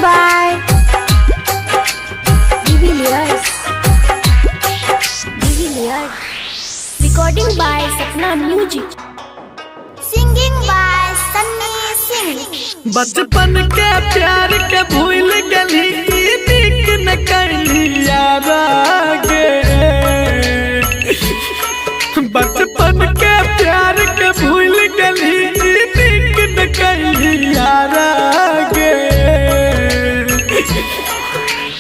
by De Villiers. Recording by Sapna Music. Singing by Sunny Singh. बचपन के प्यार के भूल गली नीक न कैली यारा गे। बचपन के प्यार के भूल गली नीक न कैली यारा गे।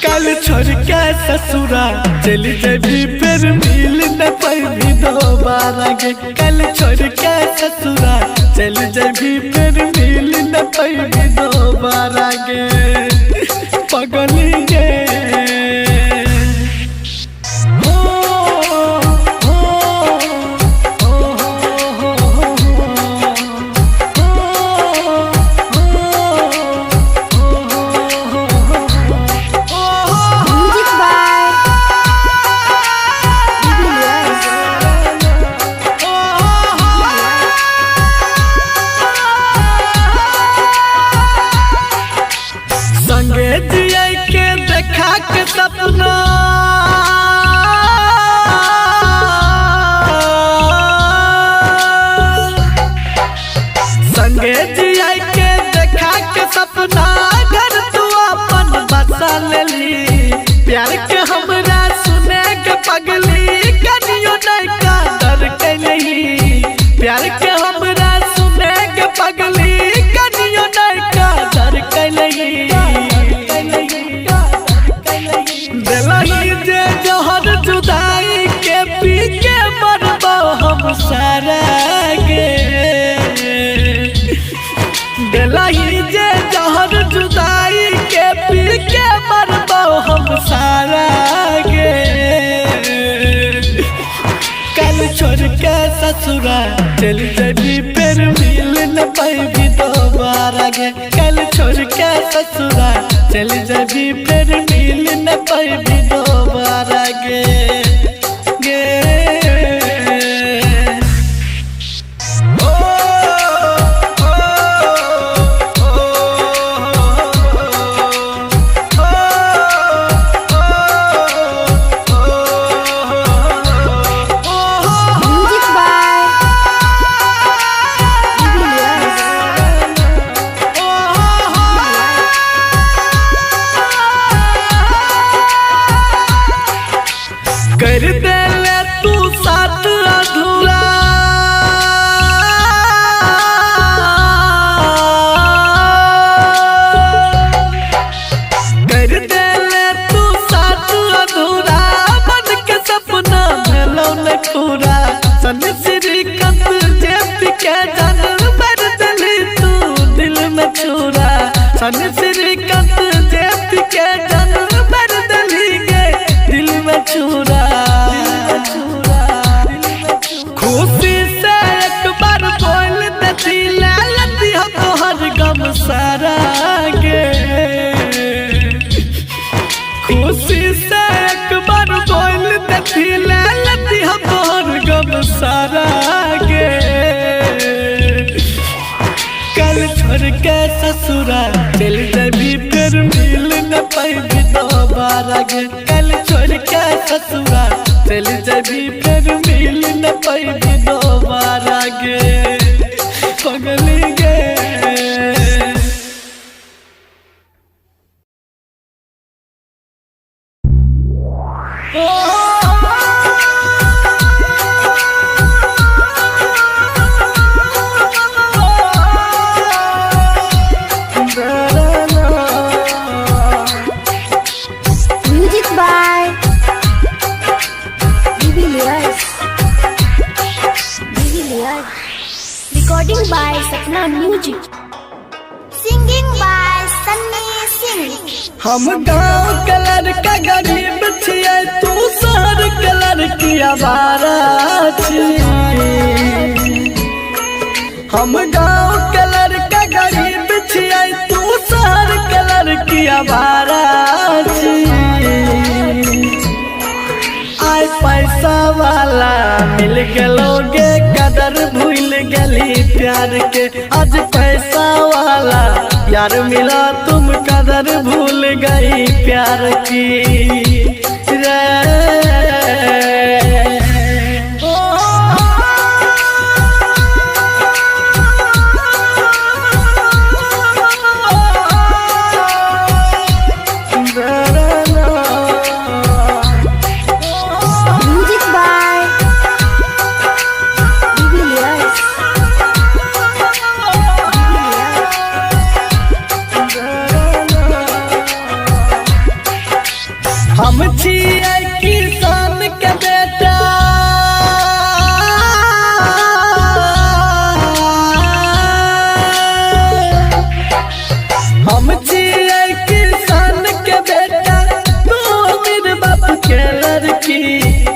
कल छोड़ के ससुरा चली जबी फिर मिल न पैबी दोबारा गे। कल छोड़ के ससुरा चली जबी फिर मिल न पैबी दोबारा गे। पगली गे सपना संगे जिया के देखा के सपना घर तू अपन बसा लेली। प्यार के हमरा सुने के पगली कनियो नहीं का डर के नहीं। प्यार के हमरा सुने के पगली कनियो नहीं का डर के नहीं। दिलही जे जहर जुदाई के पी के मरबो हम सारा गे। दिलही जे जहर जुदाई के पी के मरबो हम सारा गे। कल छोड़ के ससुरा चल जबी फिर मिल न पैबी दोबारा गे। कल छोड़ के ससुरा चल जबी फिर मिल न पैबी दोबारा गे गे। कर दे ले तू साथ अधूरा कर दे ले तू साथ अधूरा। मन के सपना भेलो न पूरा। सन श्रीकांत जेब के जान भर दिली तू दिल में छुरा। सन श्रीकांत जेब के जान भर दिली गे दिल में छुरा। खुशी से एक बार बोल देती लती हो तोहर गम सारा गे। खुशी से एक बार बोल देती लती हो तोहर गम सारा गे। कल छोड़ के ससुरा चल जबी फिर मिल न पैबी दोबारा गे। कल छोड़ के ससुरा चल जबी फिर मिल न पैबी दोबारा गे पगली गे। Music by De Villiers. Recording by Sapna Music. Singing by Sunny Singh. हम गाँव कलर का गरीब छिए तू शहर कलर की आवारा छिए। हम गाँव कलर का गरीब छिए तू शहर कलर की आवारा छिए। आय पैसा वाला मिल गलोगे कदर भूल गली प्यार के। आज पैसा पैसा वाला यार मिला तुम कदर भूल गई प्यार की रे। Music by Julius. हम छिए किसान के बेटा हम छिए किसान के बेटा तू मेरे बाप के लड़की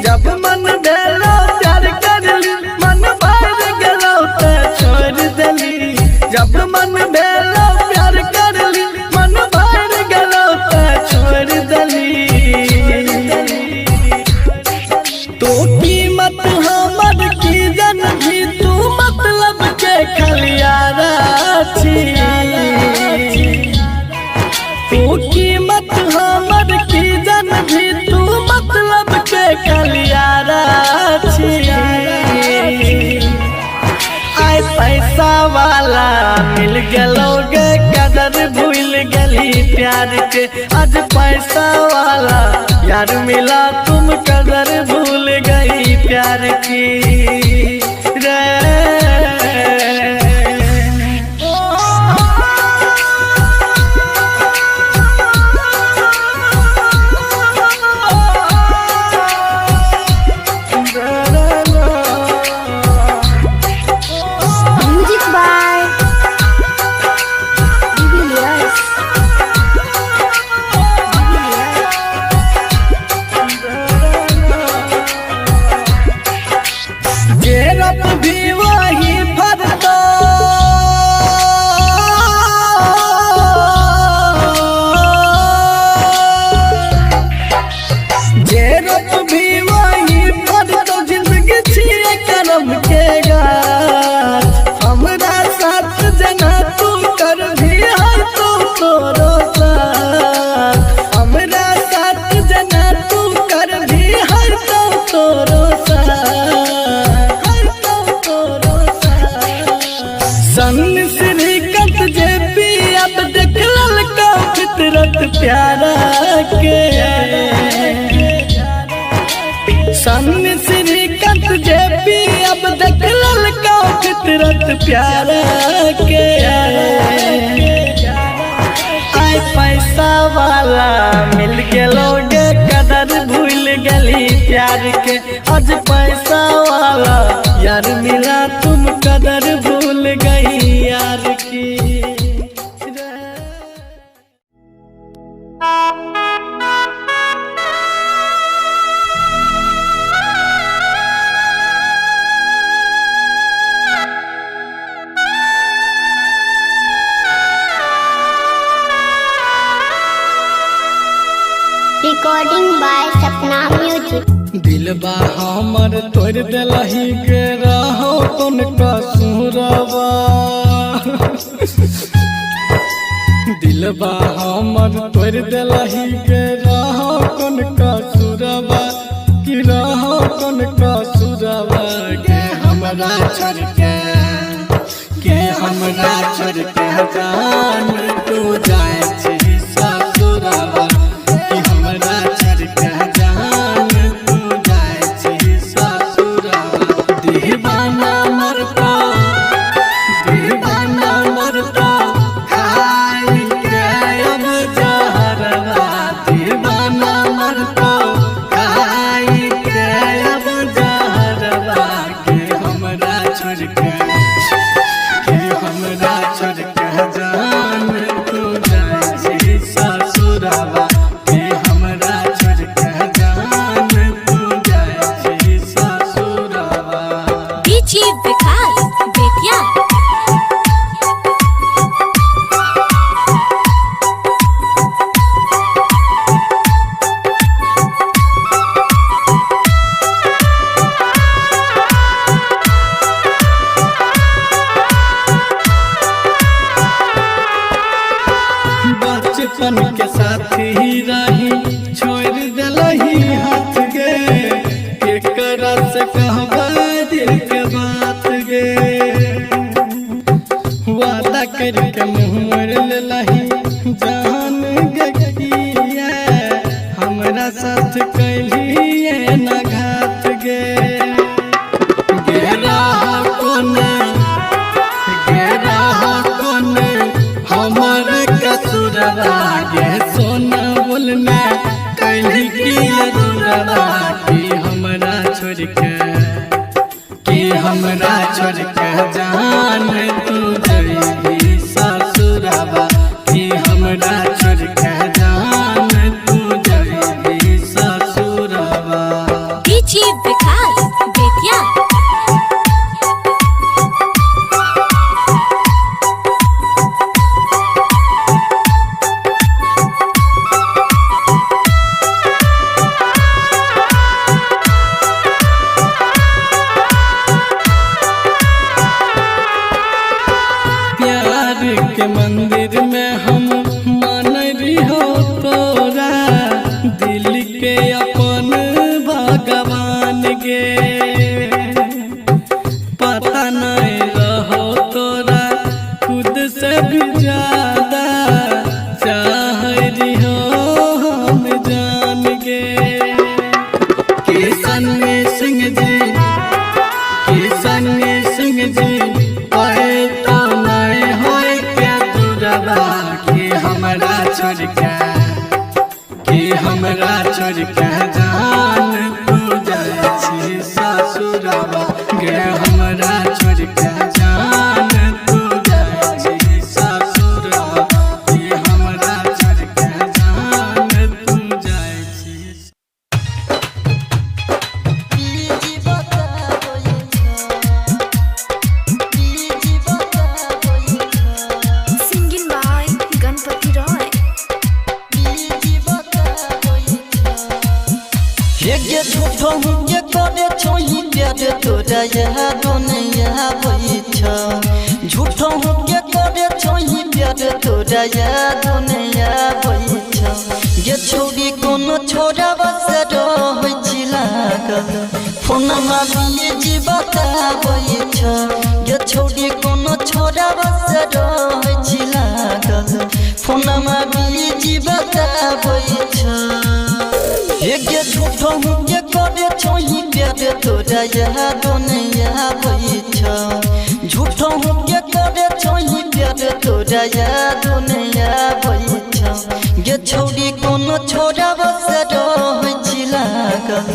जब मन भेलो प्यार कर ली मन भर गेलो तो छोड़ देली जब मन भेलो प्यार कर ली मन भर गेलो तो छोड़ देली तो कीमत हमर की जन भी तू मतलब के खलियारा छी तू कीमत हमर की जन भी तू मतलब के खलियारा छी आय पैसा वाला मिल गेलोगे कदर भूल गली प्यार के आज पैसा वाला यार मिला तुम कदर भूल गई प्यार की रे। Music by Julius. जेरप भी वही भरतो जेरप भी वही भरतो जिंदगी छिए करम के गाछ हमरा साथ जना तू कर भी है तो तोरो साथ हमरा साथ जना तू कर भी है तो तोरो सन श्रीकांत जे पी अब देख ललका फितरत प्यारा के सन श्रीकांत जे पी अब देख ललका फितरत प्यारा के आय पैसा वाला मिल गेलोगे कदर भूल गली प्यार के आज पैसा वाला यार मिला तुम कदर भूल गई यार की Recording by Sapna Music. दिलबा हमर तोड़ देलही के रहो कौन कसूरबा दिलबा हमर तोड़ देलही के रहो कौन कसूरबा कि रहो कौन कसूरबा के हमरा छोड़ के हमरा छोड़ के जान तू जाए छी ससुरबा कि हमरा छोड़ के जान तू जाए छी ससुरबा दीवाना मरता खाई के अब जहरवा दीवाना मरता खाई के अब जहरवा के हमरा छोड़ के हमरा छोड़ के जान तू जाए बचपन के साथी रही छोड़ दिलही हाथ गे केकरा से कहबा दिल के बात गे वादा करके मुँह मोड़ लेलही जान गकिया हमरा साथ कैलिए न घात गे गेरा कोने हमर कसुरवा गे सोना बोलना कैली की अधूरवा कि हमरा छोड़ के जान तू जइबी ससुरवा कि हमरा छोड़ के जान तू जइबी ससुरवा। डीजे विकास बेतिया के मंदिर में हम मान रही हो तोरा दिल के अपन भगवान गे पता नहीं रहो तोरा खुद से भी ज्यादा चाह रही हो हम जान गे किशन सिंह जी हमरा छोड़ के जान तू जाइ छी ससुरवा गे हमरा छोड़ के जान तू जाइ छी ससुरवा गे हमरा छोड़ के जान तू जाइ छी। Singing by Ganpati Roy. ये झूठो मुझे करे छोही प्यार तोरा याद नहीं आवे छ झूठो मुझे करे छोही प्यार तोरा याद नहीं आवे छ ये छोरी कोनो छोरा बस रहै छी लागल फोन मारिए जी बताबै छ ये छोरी कोनो छोरा बस रहै छी लागल फोन मारिए जी बताबै छ एक झूठो मुझे करे छोही प्यार तोरा याद नहीं आवे छ झूठो मुझे करे छोही प्यार तोरा याद नहीं आवे छ ये छोरी कोनो छोरा बस रहै छी लागल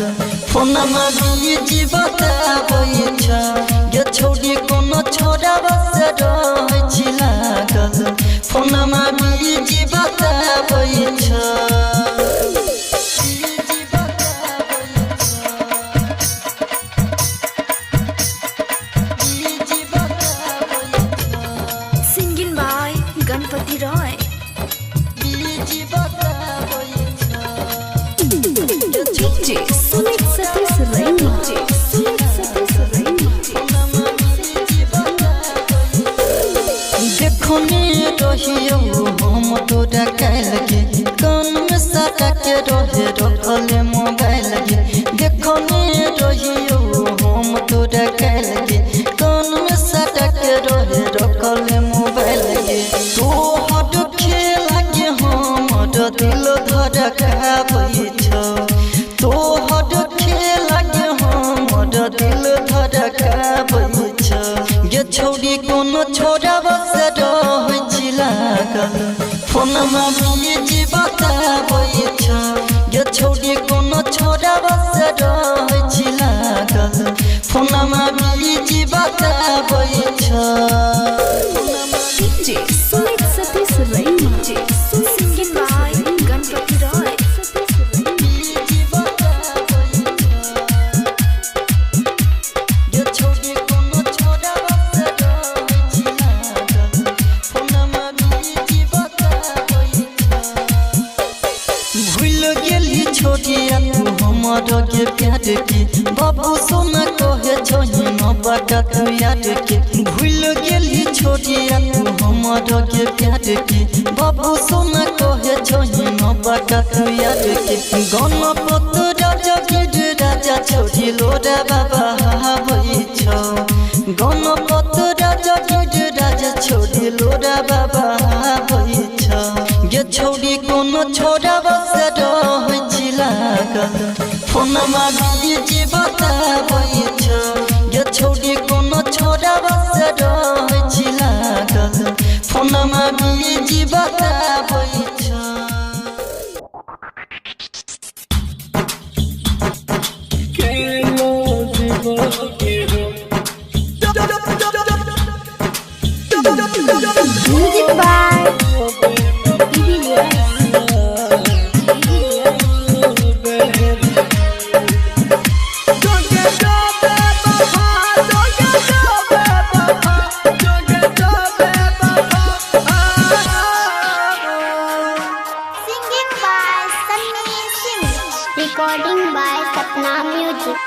फोन मारिए जी बताबै छ ये छोरी कोनो छोरा बस रहै छी लागल फोन मारिए जी बताबै छ। गणपति रॉय। सुमित सतीश रैना। देखो ने रहियो हम तोरा काल के कान में सटा के रहे रखले मोबाइल के देखो ने रहियो हम तोरा काल के कान में सटा के रहे रखले मोबाइल के तो हट खेला के हमर दिल धड़काबै छ तो हट खेला के हमर दिल धड़काबै छ ये छोरी कोनो छोरा बस रहै छी लागल फोन मारिए जी बताबै छ ये छोरी कोनो छोरा बस रहै छी लागल फोन मारिए जी बताबै छ। सुमित सतीश रैना। Singing by Ganpati Roy. छोटिया तू हमर के प्यार के बाबू सोना कहे छोही न बटा तू याद के भूल गेली छोटिया तू हमर के प्यार के बाबू सोना कहे सबा का तू याद के गणपत राजा गिर राजा छोड़ी लोरा बाबा हावई छौ गणपत राजा गिर राजा छोड़ी लोरा बाबा हावई छौ गे छोड़ी कोनो छोरा बस रह लागल फोनमा बीजी बताबै छौ गे छोड़ी कोनो छोरा बस रह लागल फोनमा बीजी बताबै छौ Music by singing by Sunny Singh, recording by Sapna Music.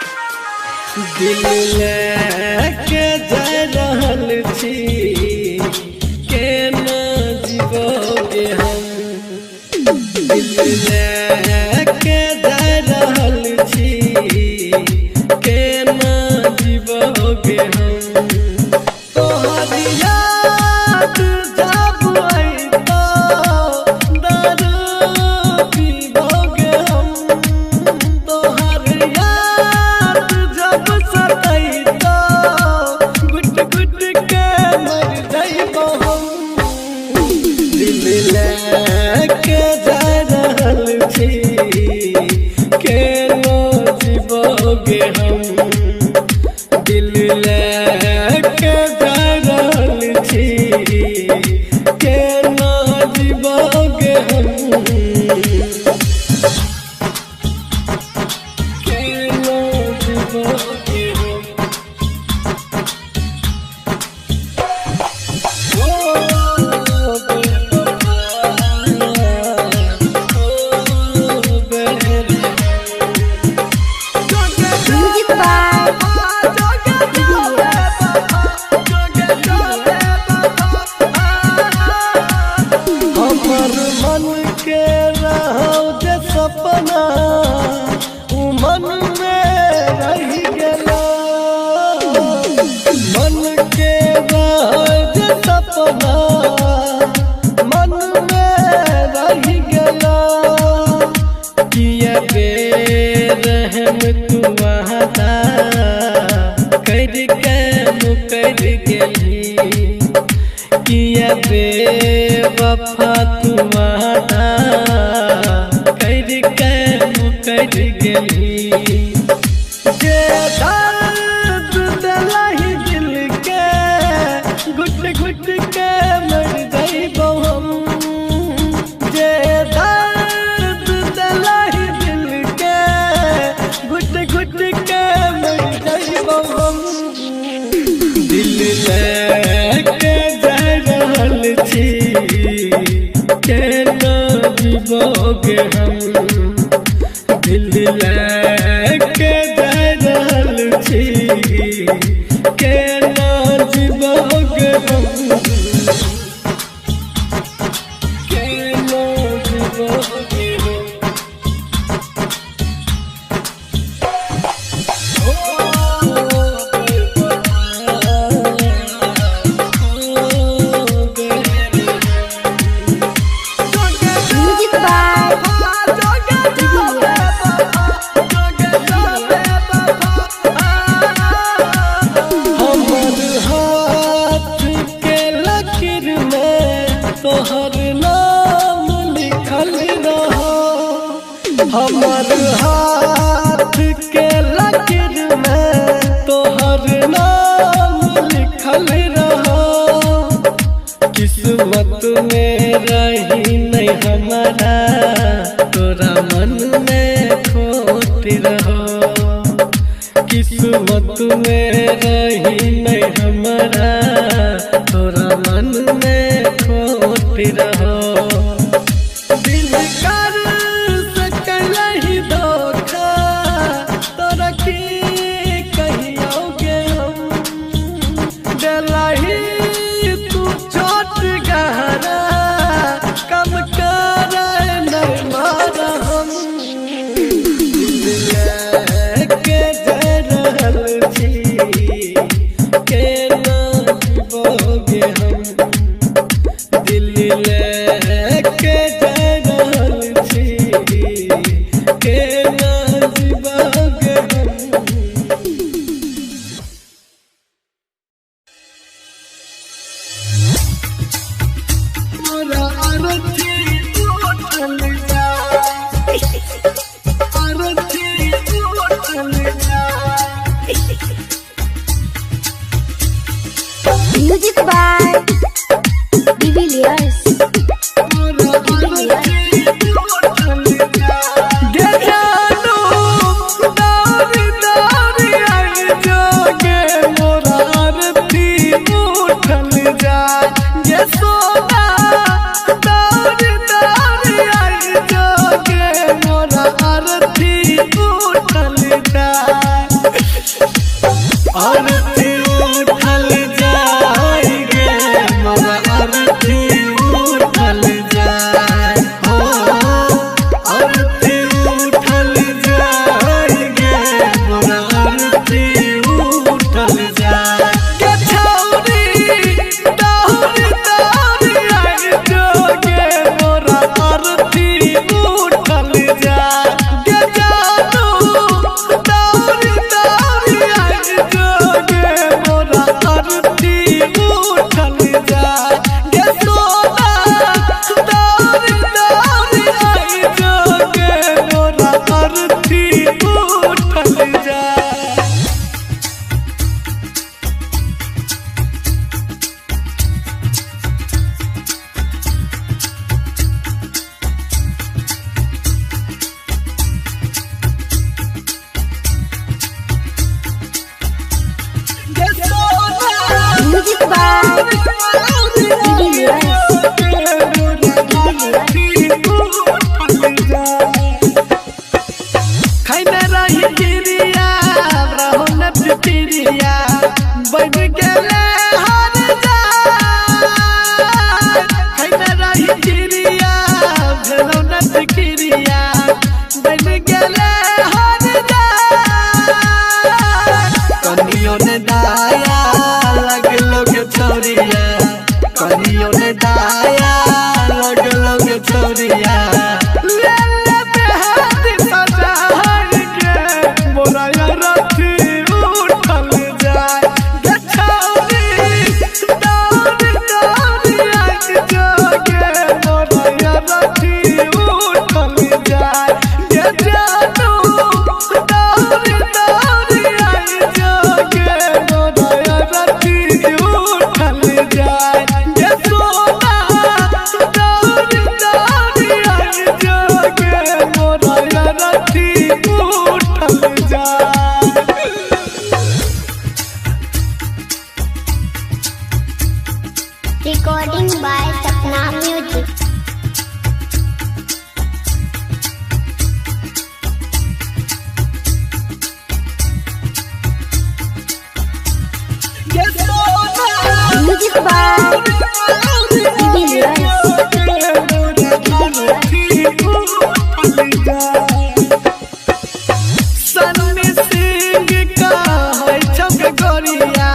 दिल लेके जा रहल छी केना जीवोगे हम दिल लेके जा रहल छी केना जीवोगे हम तोहर याद जब अइतो दारू पीबोगे हम तोहर याद जब सतैतो गुट गुट के मर जाइबो हम दिल लेके जा रहल छी केना जीवोगे हम दिल लेके जा रहल छी केना जीवोगे हम केना जीवोगे हम Music by हमर मन के रहौ जे सपना उ मन में रह गेलो मन के रहौ जे सपना मन में रह गेलो किया बेरहम तू वादा करके मुकर गेली किया बेवफा तू वादा करके मुकर गेली जे दर्द दिलहि दिल के गुट गुट के मर जाइबो हम जे दर्द दिलहि दिल के गुट गुट के मर जाइबो हम दिल लेके जा रहल छी केना जीवोगे हम दिल लेके जा रहल छी केना जीवोगे हम केना जीवोगे हम Music by हमर हाथ के लकीर में तोहर नाम लिखल रहो हमर हाथ के लकीर में तोहर नाम लिखल रहो किस्मत में रही नहीं हमारा तोरा मन में खोट रहो किस्मत में रही नहीं हमारा तोरा मन में खोट रहो दिल कर सकलहि धोखा तोरा की कहियोगे हम फिक्रिया बन गेले हर कनियो ने दाया लगलो के छोरिया कनियो ने दाया लगलो के छोरिया ले ले बेहादी सजाई के मोरा रथी उठल जाए गे छौरी दौड़ी दौड़ी आके जोगे मोरा रथी उठल जाए गे जानू दौड़ी दौड़ी आके जोगे मोरा रथी उठल जाए गे सोना दौड़ी दौड़ी आके जोगे मोरा रथी उठल जाए। Recording by Sapna Music. गे सोना Music by सन्नी सिंह का है छक गोरिया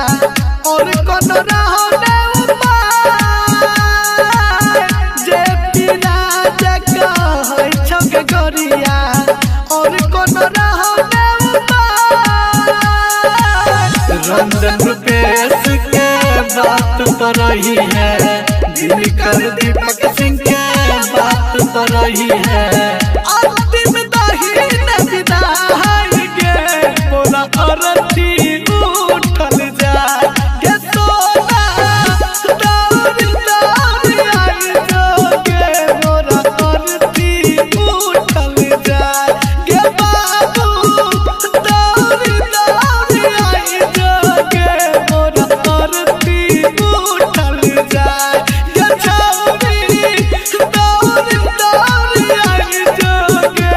और कौन रहने उपाय जे पिराज का है छक गोरिया और कौन रहने उपाय रंजन रुपेश के बात पर रही है दिनकर दीपक सिंह के बात पर रही है अंतिम दहीन विदाई गे मोरा अरथी उठल जाए गे सोना दौड़ी दौड़ी आई जोगे मोरा अरथी उठल जाए गे बाबू दौड़ी दौड़ी आई जोगे मोरा अरथी उठल जाए गे छौरी दौड़ी दौड़ी आई जोगे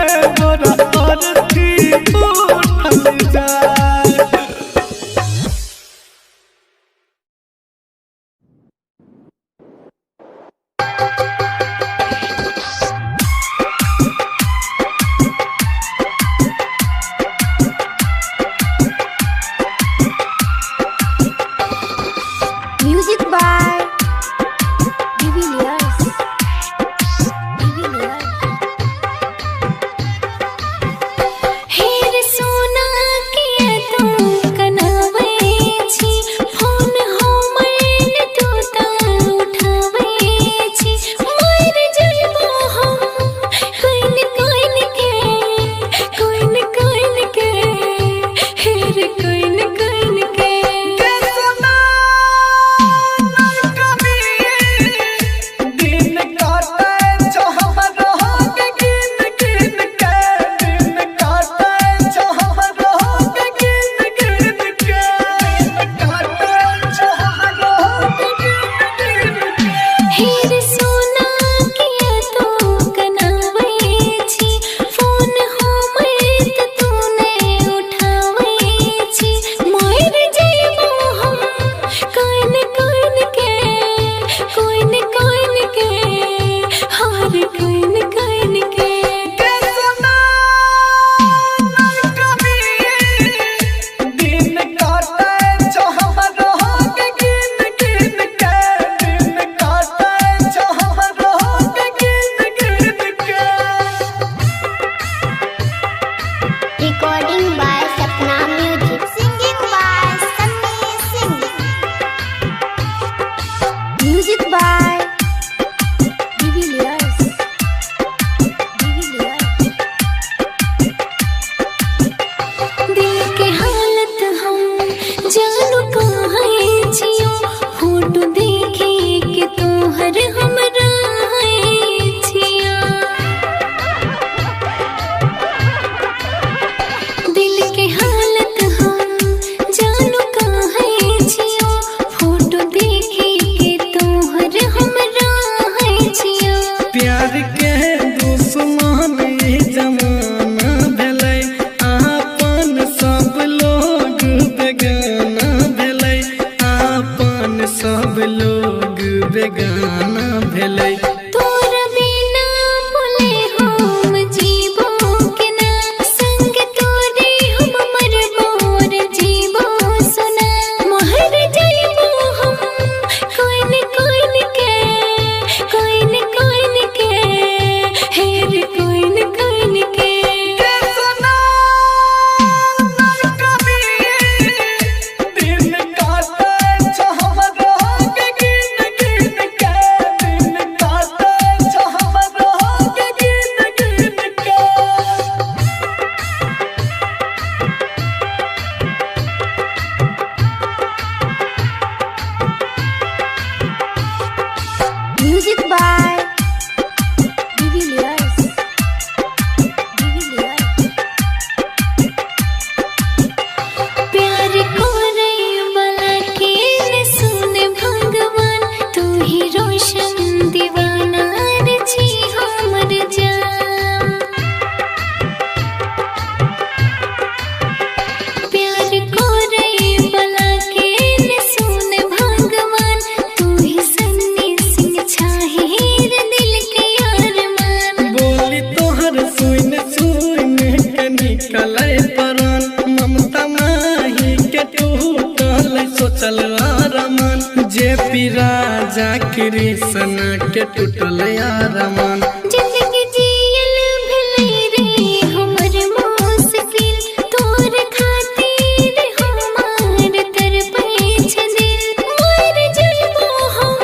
तोहर सुन सुन के निकले परान ममता माही के टूटल सोचल आरमान जे पी राजा कृष्ण के टूटल आरमान जिंदगी जियल भले रे हमर मुश्किल तोर खातिर हमार तरफे छ दिल मर जइबो हम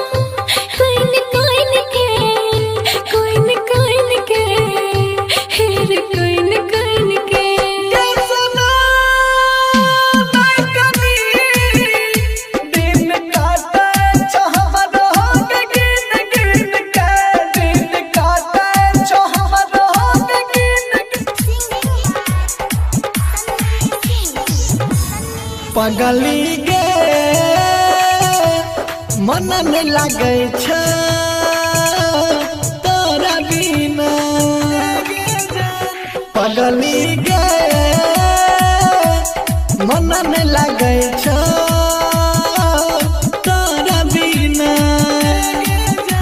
कोइन के हेर कोइन के दिन काटे चाहत होगे गिन गिन के दिन काटे चाहत होगे गिन पगली गे मन नहीं लागे छ तोरा बिना पगली गे मन नहीं लागे छ तोरा बिना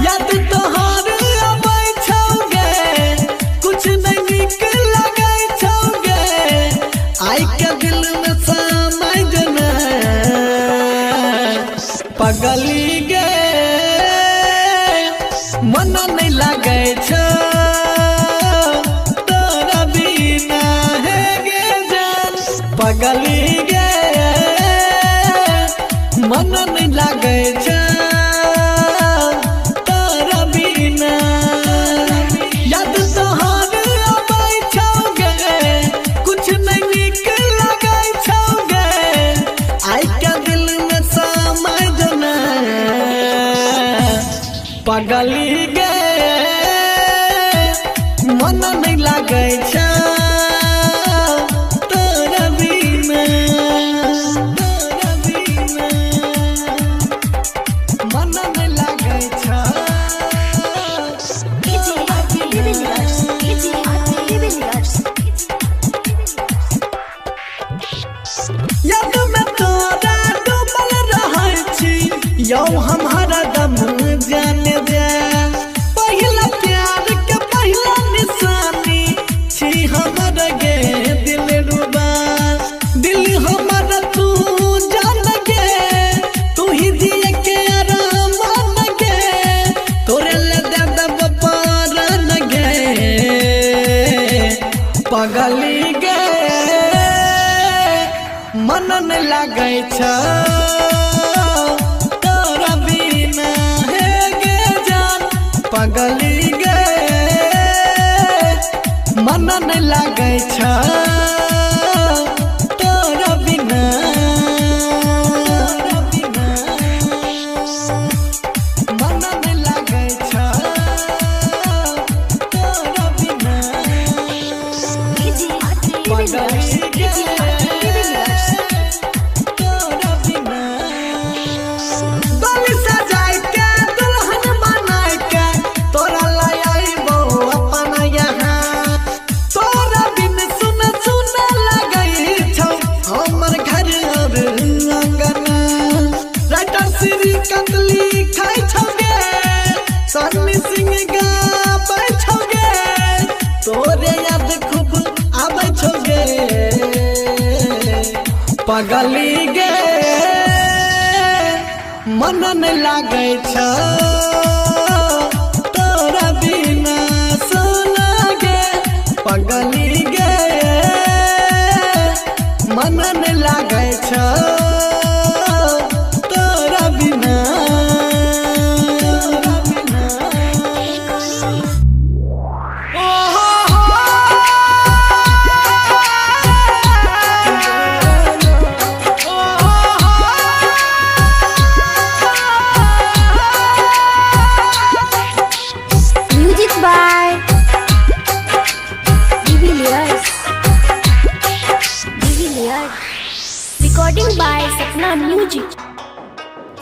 याद तोहर आबै छौगे कुछ नहीं नीक लागे छौगे आई के दिल में समय जना पगली गे मन नहीं लागे छ तोरा बिना हे गे जान पगली गे मन नहीं लागे छ तोरा बिना याद तोहर आबै छौगे कुछ नहीं नीक लागे छौगे आई के दिल में समय जना पगली गे मन नहीं लागे छ तोरा बिना मन नहीं लागे छ याद में तोरा डूबल रहै छी यौ हम हरदम जाने जा पहिला प्यार के पहिला निशानी छी हमर गे दिल रुबा दिल हमर तू जान गे तू ही जिए के आराम गे तोरे ले दे दब पारन गे पगली गे मन नहीं लागे छ तोरा बिना हे गे जान पगली गे मन नहीं लागे छ तोरा बिना मन नहीं लागे छ तोरा बिना पगली गे तोरा बिना गली सजाए के दुल्हन बनाए के तोरा लाई आइबो अपन यहाँ तोरा बिन सुन सुन लगई छौ हमर घर और अंगना राइटर श्रीकांत लिखाई छौगे सन्नी सिंह गाबै छौगे तोरे याद खूब आबै छौगे पगली गे मन नहीं लागे छ तोरा बिना सोना गे पगली गे मन नहीं लागे छ तोरा बिना music by Devilliers recording by Sapna music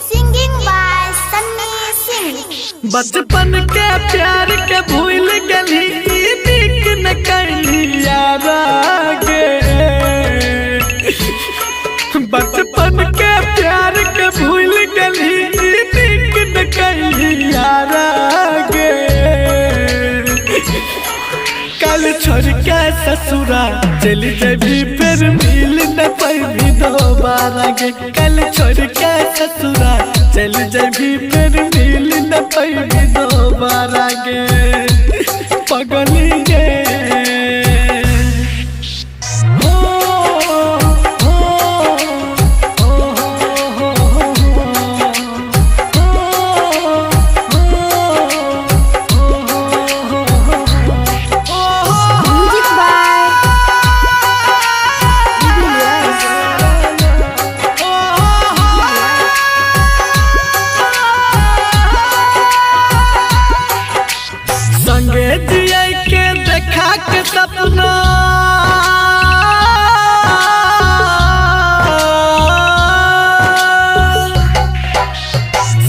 singing by Sunny Singh बचपन के प्यार के भूल गली नीक न करली यारा गे बचपन के प्यार के भूल गली नीक न करली यारा गे कल छोड़ के ससुरा चली जाबी फिर मिल न पाबी दोबारा गे। कल छोड़ के ससुरा चली जाबी फिर मिल न पाबी दोबारा गे पगली गे। संगे जिया के देखा के सपना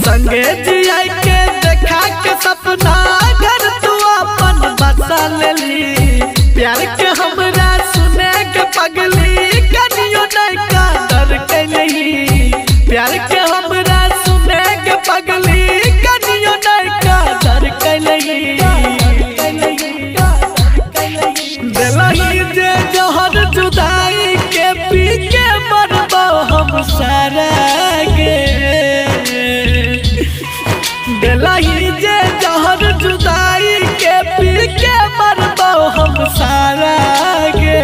संगे जिया के देखा के सपना घर तू अपन बसा लेली। प्यार के हमरा सुने के पगली कनियो नहीं का डर कैलही। प्यार के हमरा सुने के पगली कनियो नहीं का डर कैलही। दिलही जे जहर जुदाई के पी के मरबो हम सारा गे। दिलही जे जहर जुदाई के पी के मरबो हम सारा गे।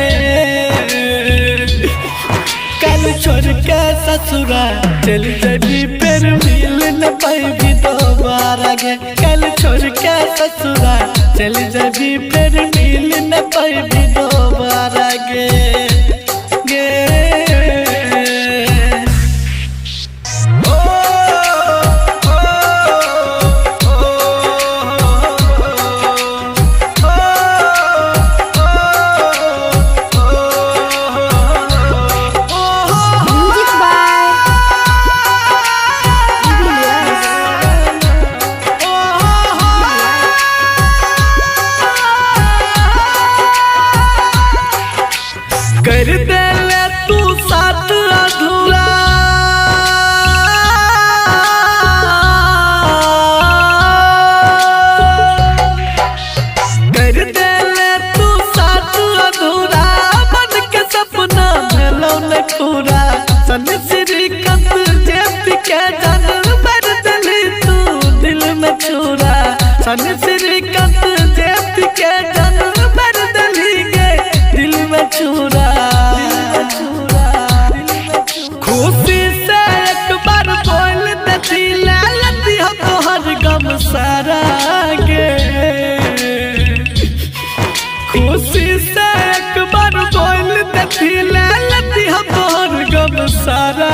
कल छोड़ के ससुरा चल जाबी फिर मिल न पाबी दोबारा गे। कल छोड़ के ससुरा चल जाबी फिर मिल न पाबी दोबारा गे गे। ओ ओ Music by कर दे ले तू साथ अधूरा। कर दे ले तू साथ अधूरा मन के सपना भेलो न पूरा। सन श्रीकांत जेपी के जान भर दिली तू दिल में छुरा। सन श्रीकांत जेपी के जान भर दिली गे दिल में छुरा। खुशी से एक बार बोल देती लालती हो तोहर गम सारा गे। खुशी से एक बार बोल देती लालती हो तोहर गम सारा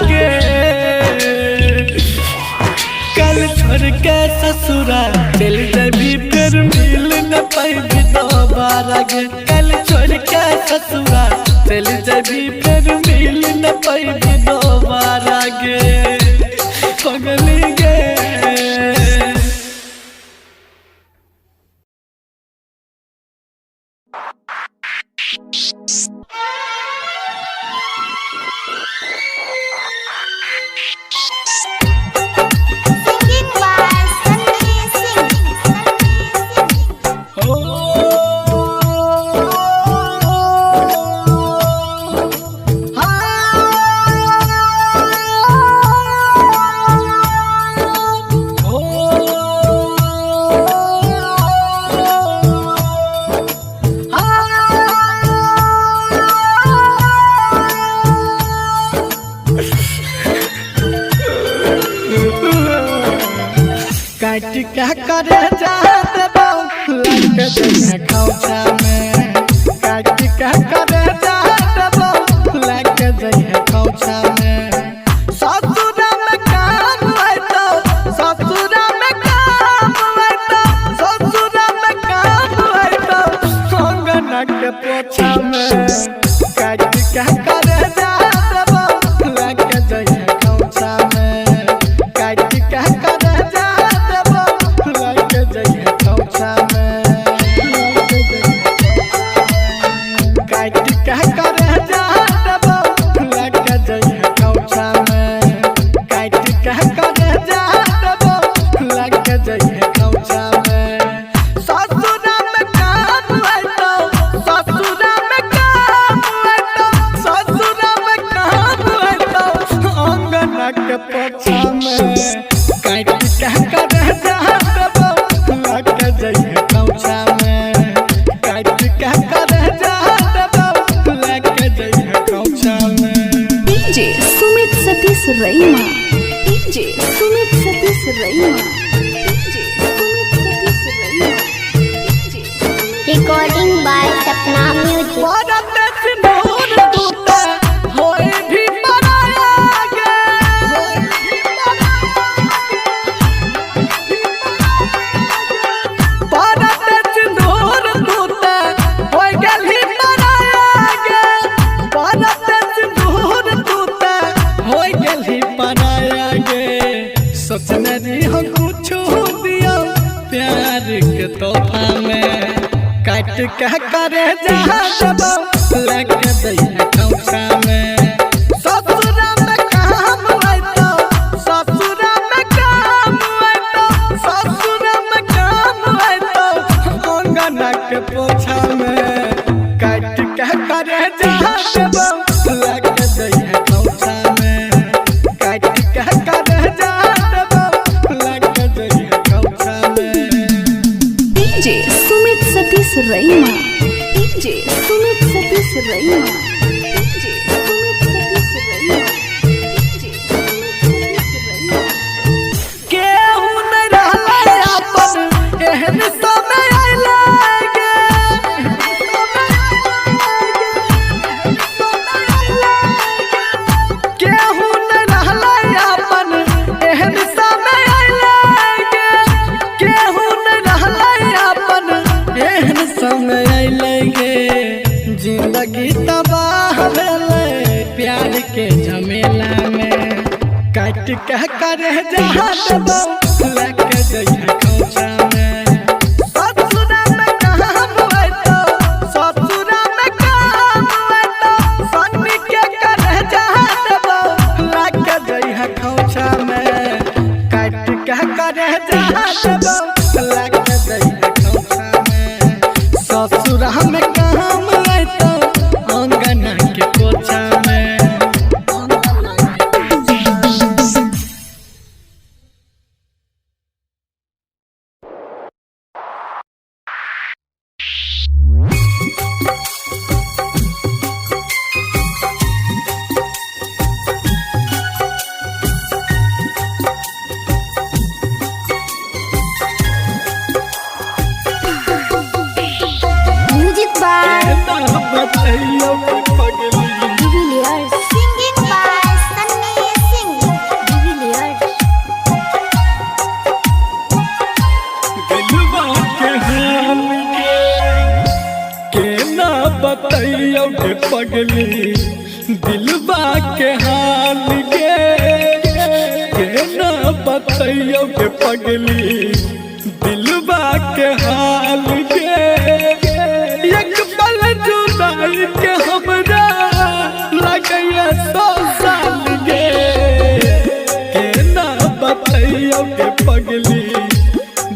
गे। कल छोड़ के ससुरा चल जाबी फिर मिल न पाबी दोबारा गे। कल छोड़ के ससुरा चल जाबी फिर मिल न पाबी दोबारा गे पगली गे। Singing by Sunny Singh. काट क्या करे जात बाऊ लग जइहे खौचा में। काट क्या करे जात बाऊ लग जइहे खौचा में। ससुरा में काम है तो ससुरा में काम है तो ससुरा में काम है तो कंगना के पोछा में। काट क्या करे जात बाऊ लग जइहे खौचा में। काट क्या करे जइहे खौचा में। ससुरा में काम है तो Raima DJ Sumit Satish Raima DJ Sumit Satish Raima DJ Recording by Sapna Music. परत सिंदूर टूटे होए भी परायागे परत सिंदूर टूटे होए गली परायागे परत सिंदूर टूटे होए गली परायागे सोचने दी हो कुछ दिया प्यार के तोहफा में काट के करे जहां लगे दैया कौसा में ससुरा में काम आए तो ससुरा में काम आए तो ससुरा में काम आए तो अंगना के पोछा में काट के करे जहां लगे दैया कौसा में काट के करे जहां लगे दैया कौसा में DJ Sumit Satish Raima DJ Sumit Satish Raima DJ Sumit Satish Raima DJ Sumit Satish रईमा केहू न रहले अपन एहन समय आइलागे केहू न रहले अपन एहन समय आइलागे केहू न रहले अपन एहन समय आइलागे जिंदगी तबाह भेले प्यार के झमेला में काट के करे जहां लगे दैया कौचा में ससुरा में काम आए तो ससुरा में काम आए तो सन्नी के करे जहां लगे दैया कौचा में काट के करे जहां लगे दैया कौचा में ससुरा में काम आए तो अंगना के पोछा में Music by बताइयो पगली de Villiers Singing by Sunny Singh. De Villiers दिलवा के हाल के ना बताइयो के पगली दिलवा के हाल के ना बताइयो के पगली दिलवा के हाल के एक पल जुदाई के हमरा लगैया 100 साल के ना बताइयो के पगली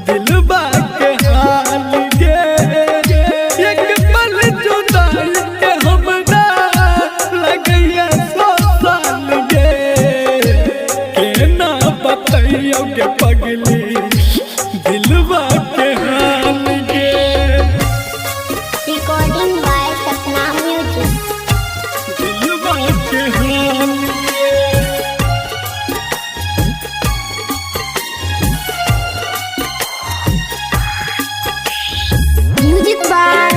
दिलवा के हाल के एक पल जुदाई के हमरा लगैया 100 साल के ना बताइयो के पगली दिलवा के हाल के Recording by Sapna Music. दिलवा के हाल के Music by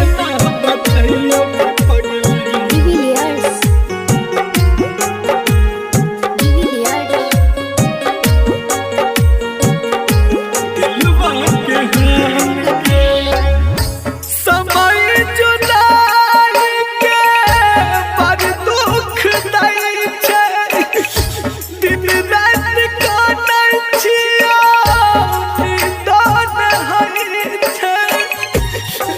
बताइयो के पगली डिविलियर्स डिविलियर्स दिलवा के हाल के समय जुदाई के बड़ दुख दै छै दिन रात काटै छियो निदान हरि छै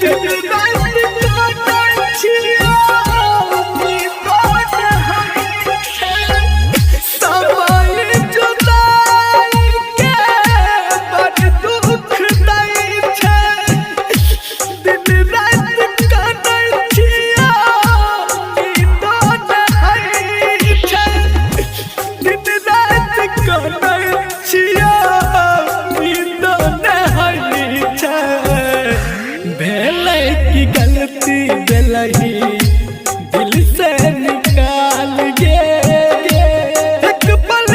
दिन रात काटै छियो निदान हरि छै समय जुदाई के बड़ दुख दै छै दिन रात काटै छियो निदान हरि छै दिन रात काटै छियो निदान हरि छै भेलै की गलती भेलही दिल से निकाल गे एक पल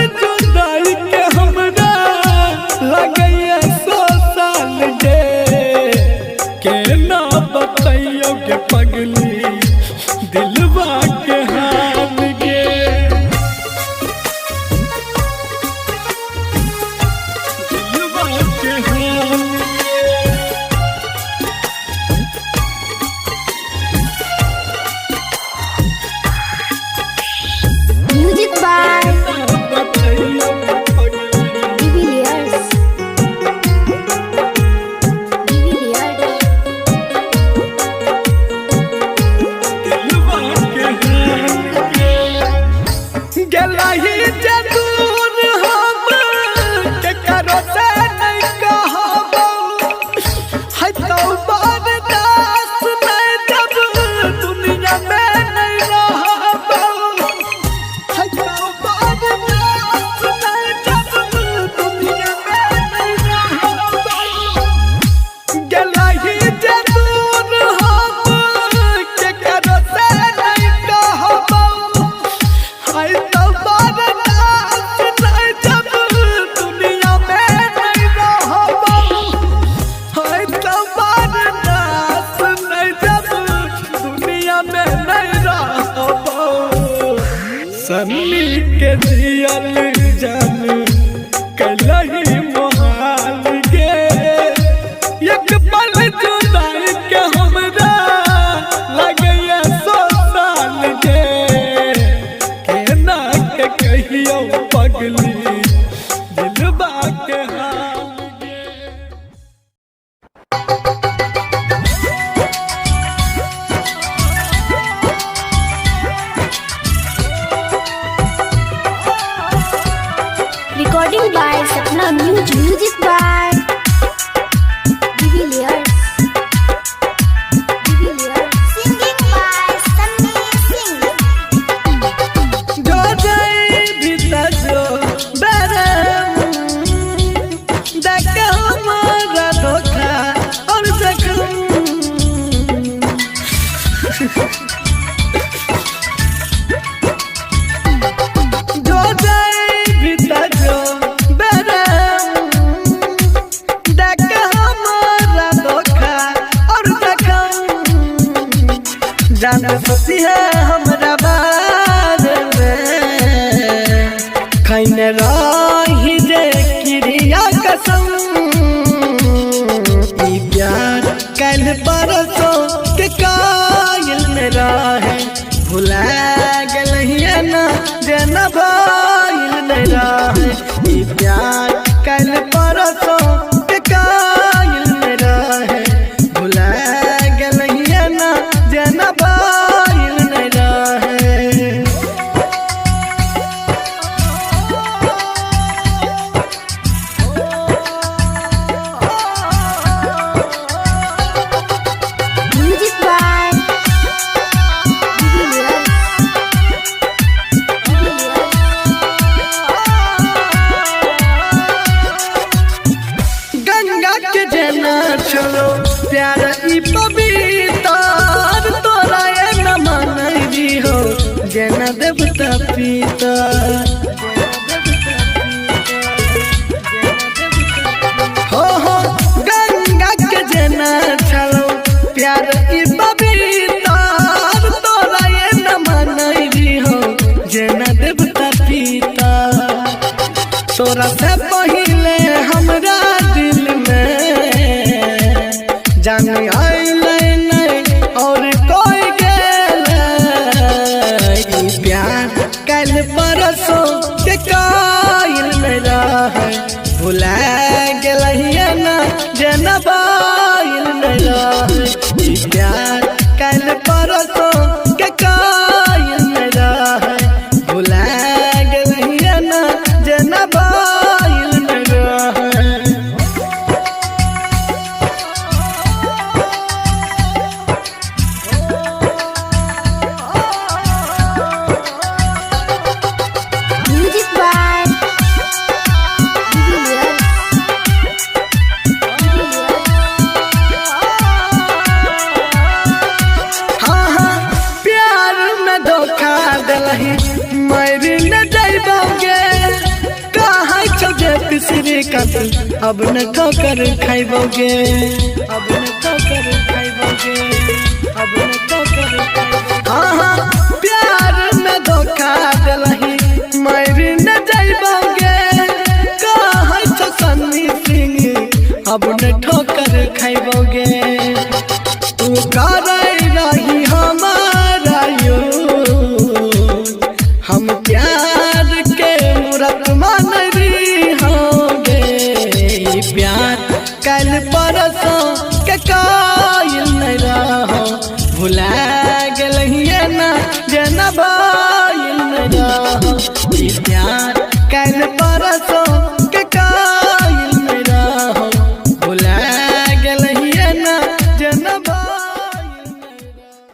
सन्नी के जियल जान कलही मोहाल गे एक पल जुदाई के हमरा लगैया 100 साल गे केना के कहियो पगली दिलबा के हाल गे। Recording by Sapna Music. Music by Divilliers. Singing by Sunny Singh. जो जाए भीतर जो बरम देख हमारा धोखा और जख्म जो जाए भीतर जो बरम देख हमारा धोखा और जख्म जान सोची है हमरा बारे में खैने रही जे क्रिया कसम ई प्यार कल परसों के कायल में रहे भुला गलहिया ना जे न भइल नहीं रहे ई प्यार कल परसों के कायल में रहे भुला गलहिया ना जे न भइल नहीं रहे। Music by Divilliers. गंगा के जना चलो प्यार ई पवित्र तोरा ये न मानई हो जना देवता पिता हो गंगा के जना चलो प्यार ई पवित्र तोरा ये न मानई हो जना देवता पिता तोरा से पहिले हमरा दिल में जान आइले नहीं और कोई गेले ई प्यार कल परसों के कायल में रहे भुला गेलहिया ना जना बाइल में रहे ई प्यार कल परसों के कायल में रहे भुला गेलहिया ना जना बाइल में रहे। Music by Divilliers. हाँ प्यार में धोखा दिलही मरी न जाइबोगे कहाँ छोटे पिसरी कत अब न ठोकर खाइबोगे अब न ठोकर खाइबोगे अब न ठोकर खाइबोगे। हाँ प्यार में धोखा दिलही मरी न जाइबोगे कहाँ छो सन्नी सिंह अब न ठोकर खाइबोगे तू करे रही हमारा यूं हम प्यार के मूरत मान रही होंगे ई प्यार कल परसों के कायल नहीं रहो भुला गलहिया ना जना बाइल नहीं रहो ई प्यार कल परसों के कायल नहीं रहो भुला गलहिया ना जना बाइल नहीं रहो।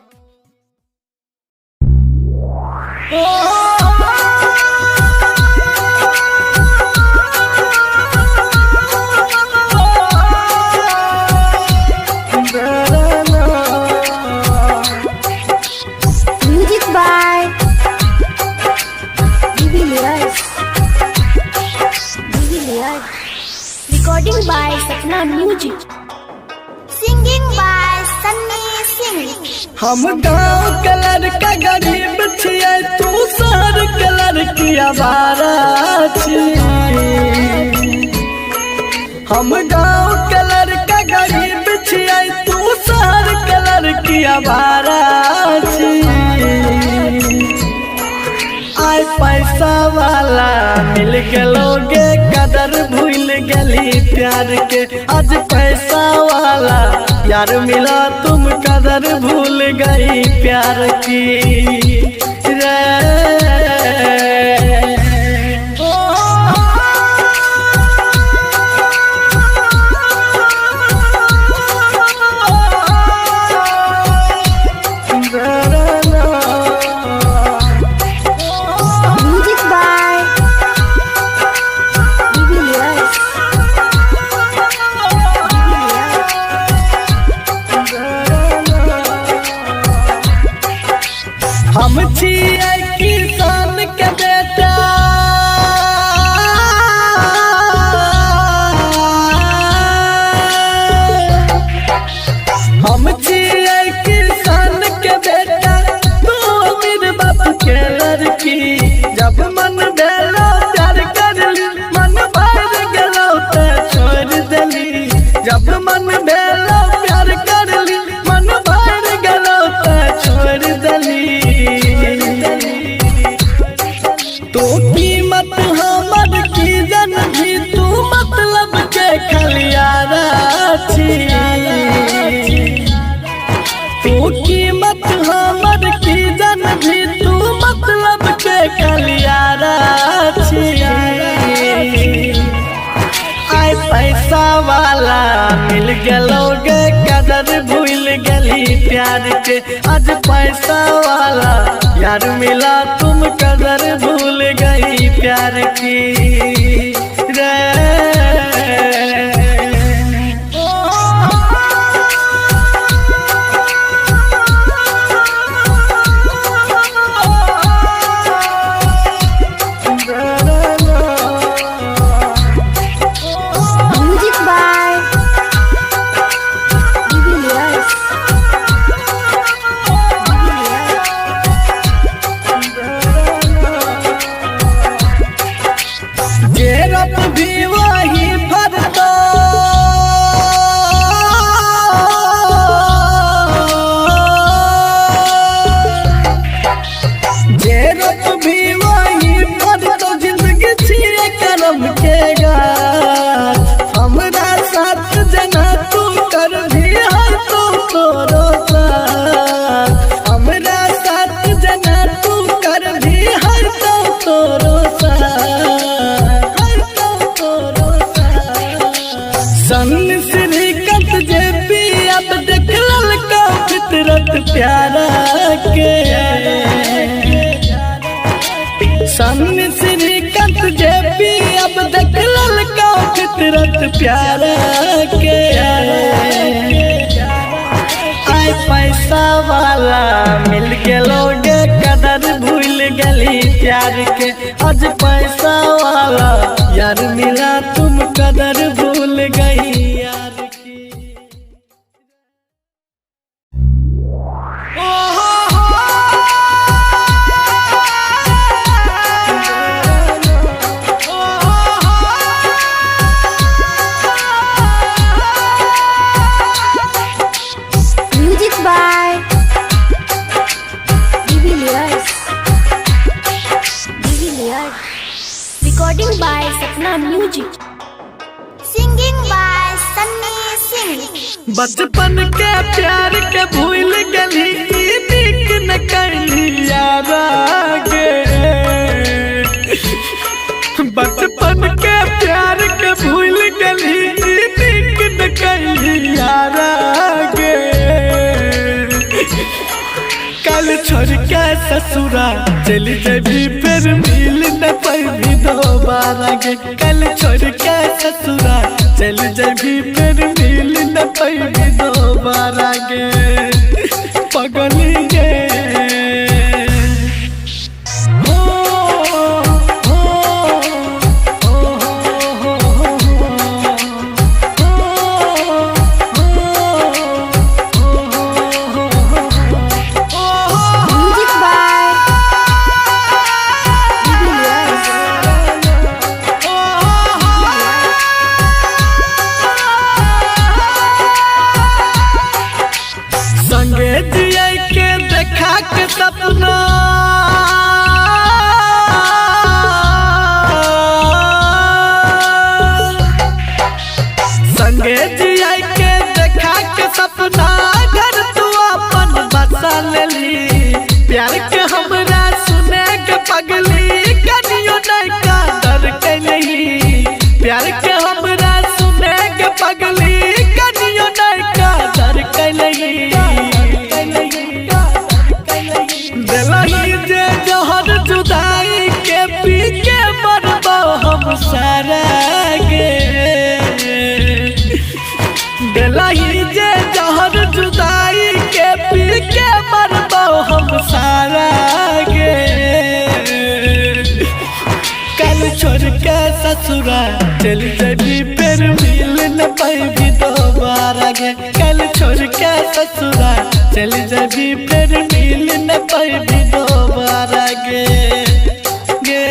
Music by Divilliers. Recording by Sapna Music. Singing by Sunny Singh. हम गाँव के लड़का गरीब छियै तू शहर के लड़की आवारा छी हम गाँव के लड़का गरीब छियै तू शहर के लड़की आवारा छी आय पैसा वाला मिल गलोगे कदर भूल गली प्यार के आज पैसा वाला यार मिला तुम कदर भूल गई प्यार की रे Music by Jubilius. हम छियै किसान के बेटा हम छियै किसान के बेटा तू अमीर बाप के लड़की जब मन भेलो प्यार करली मन भर गेलो त छोड़ देली जब मन भेलो प्यार करली मन भर गेलो त छोड़ देली तू कीमत हमर की जन भी तू मतलब के खलियारा छी तू कीमत हमर की जन भी तू मतलब के खलियारा छी आय पैसा वाला मिल गलोगे कदर भूल गली प्यार के आज पैसा वाला यार मिला तुम कदर भूल गई प्यार की रे Music by Jubilius. गेरप भी वही भरतो गेरप भी वही भरतो जिंदगी छिए करम के गाछ हमरा साथ जना तू कर भी हर तू तोरो साथ हमरा साथ जना तू कर भी हर तो तोरो साथ हर तो तोरो साथ सन श्रीकांत जे भी अब देख ललका फितरत प्यारा के सन श्रीकांत जे भी अब देख ललका फितरत प्यारा के आय पैसा वाला मिल गलोगे कदर भूल गली प्यार के आज पैसा वाला यार मिला तुम कदर भूल गई यार की Music by Jubilius. Recording by Sapna Music. Singing by Sunny Singh. बचपन के प्यार के भूल गली नीक न कैली यारा गे बचपन के प्यार के भूल गली नीक न कैली यारा गे कल छोड़ के ससुरा चली जबी फिर मिल न पाई दोबारा गे कल छोड़ के ससुरा चल जबी फिर मिल न पाई दोबारा गे पगली गे के सपना संगे जिया के देखा के सपना घर तू अपन बसा लेली प्यार के हमरा सुने के पगली कनियो नहीं का डर के नहीं प्यार के हमरा सुने के पगली कनियो नहीं का डर के नहीं दिलही जे जहर जुदाई के पी के मरबो हम सारा गे दिलही जे जहर जुदाई के पी के मरबो हम सारा गे कल छोड़ के ससुरा चल जबी फिर मिल न पाएगी दोबारा गे कल छोड़ के ससुरा चल जबी फिर मिल न पाएगी दोबारा गे गे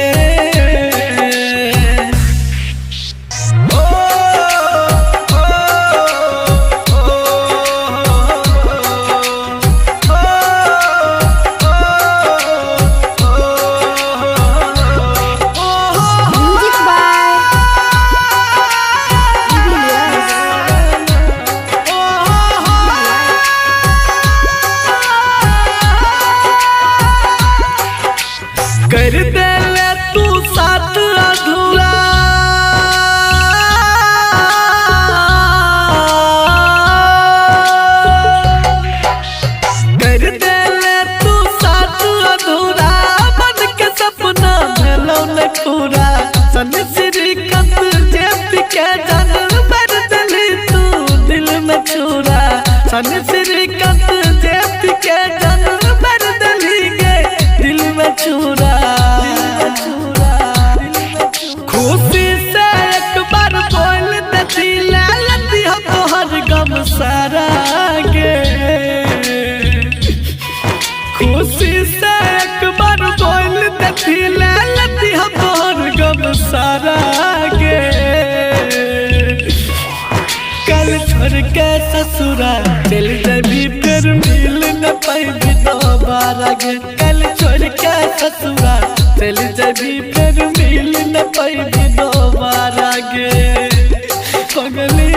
Music by Julius. कर दे ले तू साथ अधूरा कर दे ले तू साथ अधूरा मन के सपना भेलो न पूरा सन श्रीकांत जेपी के जान भर दिली तू दिल में छुरा सन श्रीकांत जेपी के जान भर दिली गे दिल में छुरा खुशी से एक बार बोल देती ले लेती हो तोहर गम सारा गे खुशी से एक बार बोल देती ले लेती हो तोहर गम सारा गे कल छोड़ के ससुरा चल जबी फिर मिल न पाएगी दोबारा गे कल छोड़ के ससुरा चल जबी फिर मिल न पाएगी दोबारा गे पगली